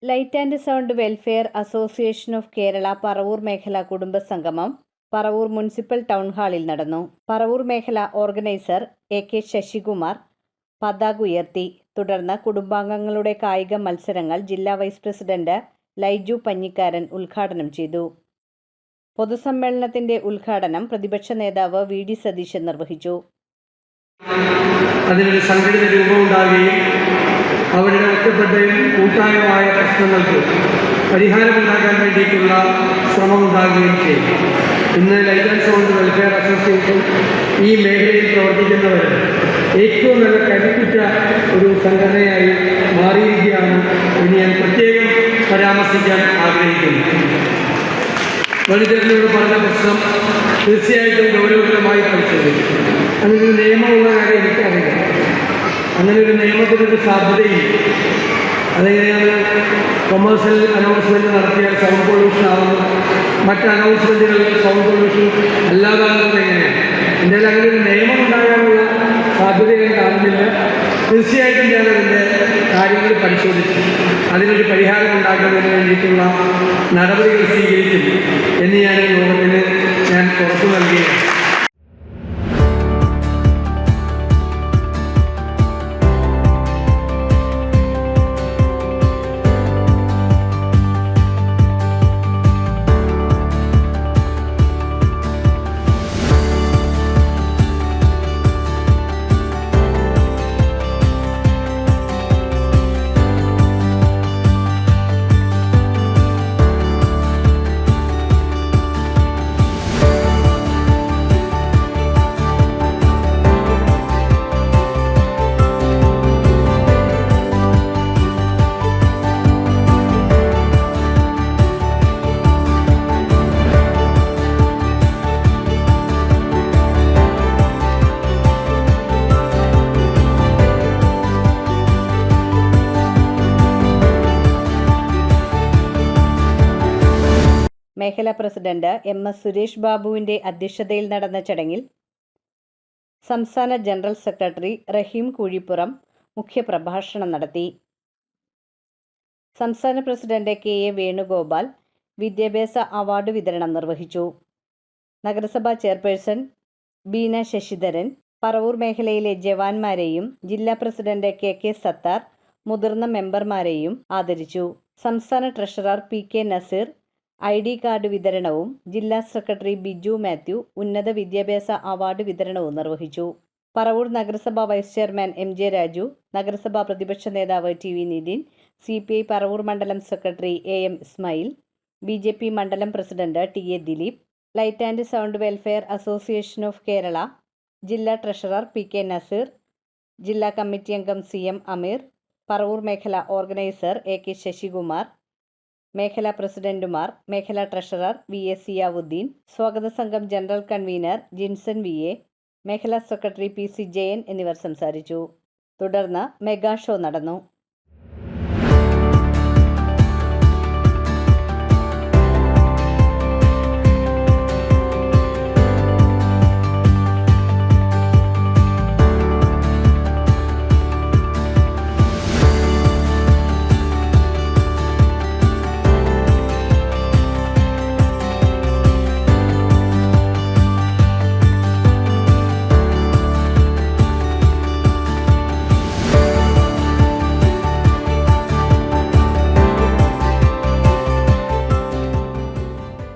Light and sound welfare association of Kerala Paravur മേഖല കുടുംബ സംഗമം പറവൂർ മുനിസിപ്പൽ ടൗൺ ഹാളിൽ നടന്നു. പറവൂർ മേഖല ഓർഗനൈസർ AK ശശികുമാർ പതാക ഉയർത്തി. തുടർന്ന് കുടുംബാംഗങ്ങളുടെ കായിക മത്സരങ്ങൾ ജില്ലാ വൈസ് പ്രസിഡന്റ് ലൈജു പഞ്ഞിക്കാരൻ ഉദ്ഘാടനം ചെയ്തു. പൊതുസമ്മേളനത്തിന്റെ ഉദ്ഘാടനം പ്രതിപക്ഷ നേതാവ് VD സതീശൻ നിർവഹിച്ചു. അതിനൊരു സംഘടിത രൂപമുണ്ടാകുകയും അവരുടെ ഒറ്റപ്പെട്ടയും കൂട്ടായമായ പ്രശ്നങ്ങൾക്ക് പരിഹാരമുണ്ടാക്കാൻ വേണ്ടിയിട്ടുള്ള ശ്രമമുണ്ടാകുകയും ചെയ്യും. ഇന്ന് light and sound welfare association ഈ മേഖലയിൽ പ്രവർത്തിക്കുന്നവർ ഏറ്റവും നല്ല കരുത്തുറ്റ ഒരു സംഘടനയായി മാറിയിരിക്കുകയാണ് എന്ന് ഞാൻ പ്രത്യേകം പരാമർശിക്കാൻ ആഗ്രഹിക്കുന്നു. വനിതകളോട് പറഞ്ഞ പ്രശ്നം തീർച്ചയായിട്ടും ഗൗരവകരമായി പരിശോധിക്കും. അങ്ങനൊരു നിയമമുള്ള കാര്യം എനിക്കറിയില്ല. അങ്ങനെ ഒരു നിയമത്തിനൊരു സാധ്യതയില്ല. അതെങ്ങനെയാണ് കൊമേഴ്സ്യൽ അനൗൺസ്മെൻറ്റ് നടത്തിയാൽ സൗണ്ട് പൊല്യൂഷൻ ആവുന്നത്, മറ്റ് അനൗൺസ്മെൻറ്റുകളിൽ സൗണ്ട് പൊല്യൂഷൻ അല്ലാതാകുന്നത് എങ്ങനെയാണ്? എന്തായാലും അങ്ങനെ ഒരു നിയമം ഉണ്ടാകാനുള്ള സാധ്യത ഞാൻ കാണുന്നില്ല. തീർച്ചയായിട്ടും ഞാനതിൻ്റെ കാര്യങ്ങൾ പരിശോധിച്ചു അതിനൊരു പരിഹാരം ഉണ്ടാക്കുന്നതിന് വേണ്ടിയിട്ടുള്ള നടപടികൾ സ്വീകരിക്കും എന്ന് ഞാൻ ഈ യോഗത്തിന് ഉറപ്പു നൽകുകയാണ്. മേഖലാ പ്രസിഡന്റ് MS സുരേഷ് ബാബുവിന്റെ അധ്യക്ഷതയിൽ നടന്ന ചടങ്ങിൽ സംസ്ഥാന ജനറൽ സെക്രട്ടറി റഹീം കുഴിപ്പുറം മുഖ്യപ്രഭാഷണം നടത്തി. സംസ്ഥാന പ്രസിഡന്റ് KA വേണുഗോപാൽ വിദ്യാഭ്യാസ അവാർഡ് വിതരണം നിർവഹിച്ചു. നഗരസഭാ ചെയർപേഴ്സൺ ബീന ശശിധരൻ പറവൂർ മേഖലയിലെ ജവാന്മാരെയും ജില്ലാ പ്രസിഡന്റ് KK സത്താർ മുതിർന്ന മെമ്പർമാരെയും ആദരിച്ചു. സംസ്ഥാന treasurer PK Naseer ID card വിതരണവും ജില്ലാ സെക്രട്ടറി ബിജു മാത്യു ഉന്നത വിദ്യാഭ്യാസ അവാർഡ് വിതരണവും നിർവഹിച്ചു. പറവൂർ നഗരസഭാ വൈസ് ചെയർമാൻ MJ രാജു, നഗരസഭാ പ്രതിപക്ഷ നേതാവ് TV നിതിൻ, CPI പറവൂർ മണ്ഡലം സെക്രട്ടറി AM ഇസ്മായിൽ, BJP മണ്ഡലം president TA Dileep, light and sound welfare association of Kerala ജില്ലാ ട്രഷറർ PK നസീർ, ജില്ലാ കമ്മിറ്റി അംഗം CM അമീർ, പറവൂർ മേഖല ഓർഗനൈസർ AK ശശികുമാർ, മേഖലാ പ്രസിഡന്റുമാർ, മേഖലാ ട്രഷറർ VA സിയാവുദ്ദീൻ, സ്വാഗത സംഘം ജനറൽ കൺവീനർ ജിൻസൺ VA, മേഖലാ സെക്രട്ടറി PC ജയൻ എന്നിവർ സംസാരിച്ചു. തുടർന്ന് മെഗാ ഷോ നടന്നു.